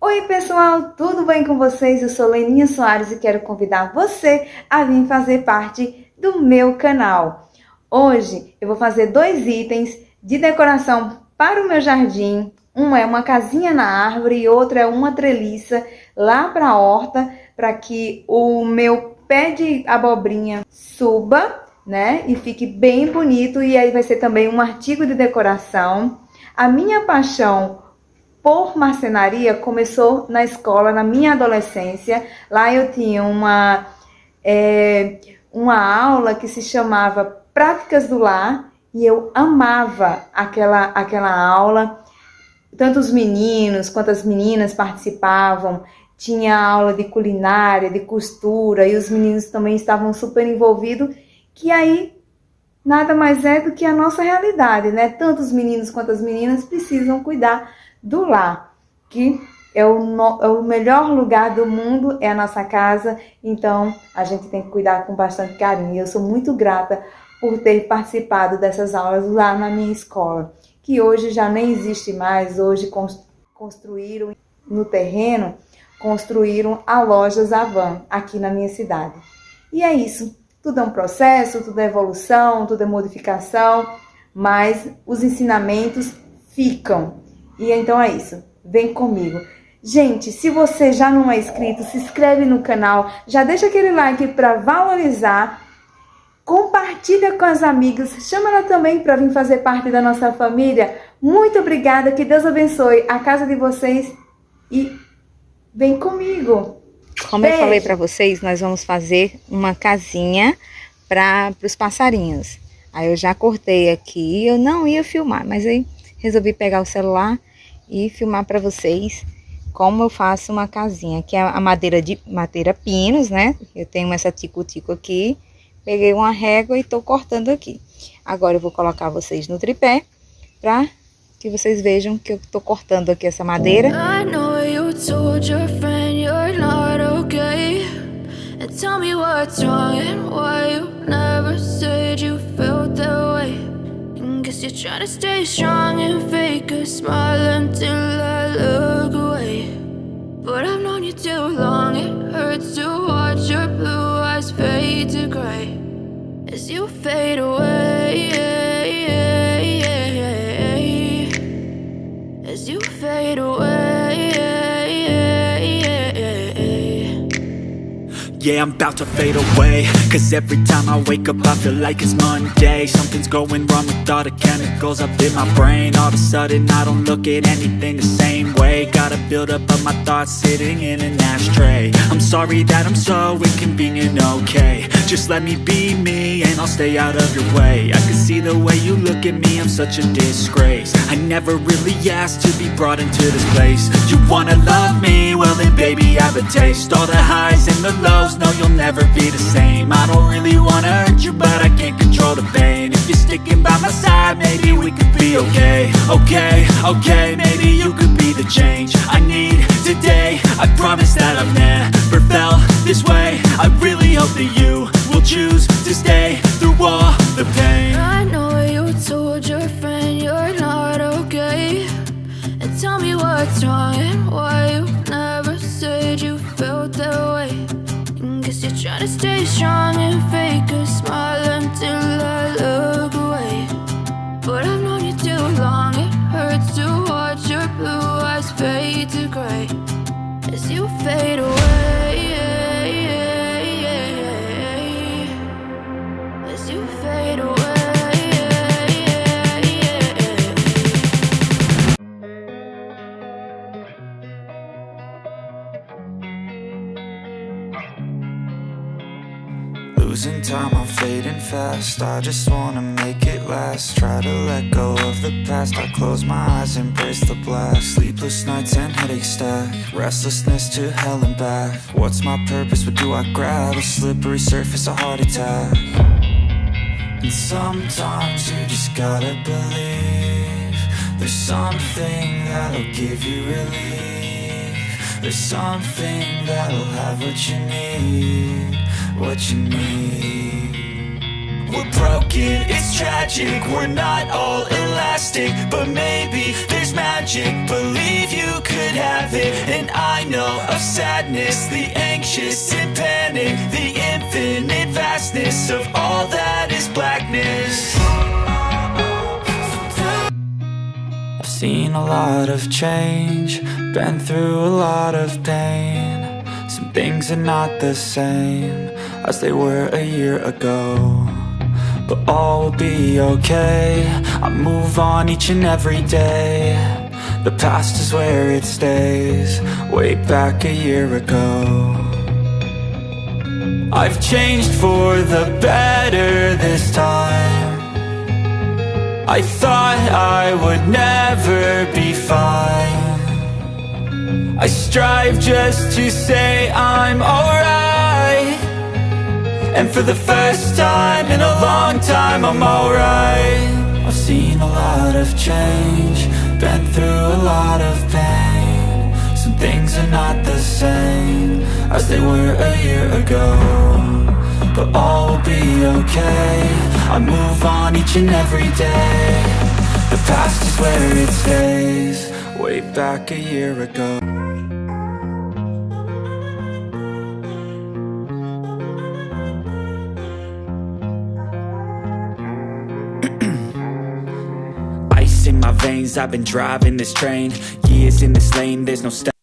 Oi pessoal, tudo bem com vocês? Eu sou Leninha Soares e quero convidar você a vir fazer parte do meu canal. Hoje eu vou fazer 2 itens de decoração para o meu jardim. Uma é uma casinha na árvore e outra é uma treliça lá para a horta, para que o meu pé de abobrinha suba, né? E fique bem bonito, e aí vai ser também um artigo de decoração. A minha paixão por marcenaria começou na escola, na minha adolescência. Lá eu tinha uma aula que se chamava Práticas do Lar e eu amava aquela aula. Tanto os meninos quanto as meninas participavam. Tinha aula de culinária, de costura, e os meninos também estavam super envolvidos, que aí nada mais é do que a nossa realidade, né? Tanto os meninos quanto as meninas precisam cuidar do lar, que é o melhor lugar do mundo, é a nossa casa, então a gente tem que cuidar com bastante carinho. Eu sou muito grata por ter participado dessas aulas lá na minha escola, que hoje já nem existe mais. Hoje construíram no terreno, construíram a loja Zavan aqui na minha cidade. E é isso, tudo é um processo, tudo é evolução, tudo é modificação, mas os ensinamentos ficam. E então é isso, vem comigo. Gente, se você já não é inscrito, se inscreve no canal, já deixa aquele like para valorizar, compartilha com as amigas, chama ela também para vir fazer parte da nossa família. Muito obrigada, que Deus abençoe a casa de vocês e vem comigo. Como eu falei para vocês, nós vamos fazer uma casinha para os passarinhos. Aí eu já cortei aqui, eu não ia filmar, mas aí resolvi pegar o celular e filmar para vocês como eu faço uma casinha, que é a madeira pinos, né? Eu tenho essa tico-tico aqui, peguei uma régua e tô cortando aqui. Agora eu vou colocar vocês no tripé para que vocês vejam que eu tô cortando aqui essa madeira. I know you told your friend you're not okay, and tell me what's wrong and why you never said you felt that way. Guess you're trying to stay strong and fake a smile until I look away. But I've known you too long, it hurts to watch your blue eyes fade to gray as you fade away, as you fade away. Yeah, I'm about to fade away, cause every time I wake up I feel like it's Monday. Something's going wrong with all the chemicals up in my brain. All of a sudden I don't look at anything the same way. Gotta build up of my thoughts sitting in an ashtray. I'm sorry that I'm so inconvenient, okay. Just let me be me and I'll stay out of your way. I can see the way you look at me, I'm such a disgrace. I never really asked to be brought into this place. You wanna love me? Well then baby have a taste. All the highs and the lows, no, you'll never be the same. I don't really wanna hurt you, but I can't control the pain. If you're sticking by my side, maybe we could be okay. Okay, maybe you could be the change I need today. I promise that I've never felt this way. I really hope that you will choose to stay through all the pain. I know you told your friend you're not okay, and tell me what's wrong and why you never said you felt that way. Guess you're trying to stay strong and fake a smile until I look away. But I've known you too long, it hurts to watch your blue eyes fade to gray as you fade away, as you fade away. Losing time, I'm fading fast. I just wanna make it last. Try to let go of the past. I close my eyes, embrace the blast. Sleepless nights and headaches stack. Restlessness to hell and back. What's my purpose? What do I grab? A slippery surface, a heart attack. And sometimes you just gotta believe there's something that'll give you relief. There's something that'll have what you need, what you need. We're broken, it's tragic, we're not all elastic, but maybe there's magic. Believe you could have it, and I of sadness, the anxious and panic, the infinite vastness of all that is blackness. I've seen a lot of change, been through a lot of pain. Some things are not the same as they were a year ago, but all will be okay. I move on each and every day. The past is where it stays, way back a year ago. I've changed for the better this time. I thought I would never be fine. I strive just to say I'm alright, and for the first time in a long time I'm alright. I've seen a lot of change, been through a lot of pain. Some things are not the same as they were a year ago, but all will be okay. I move on each and every day. The past is where it stays, way back a year ago. Ice in my veins, I've been driving this train. Years in this lane, there's no stop.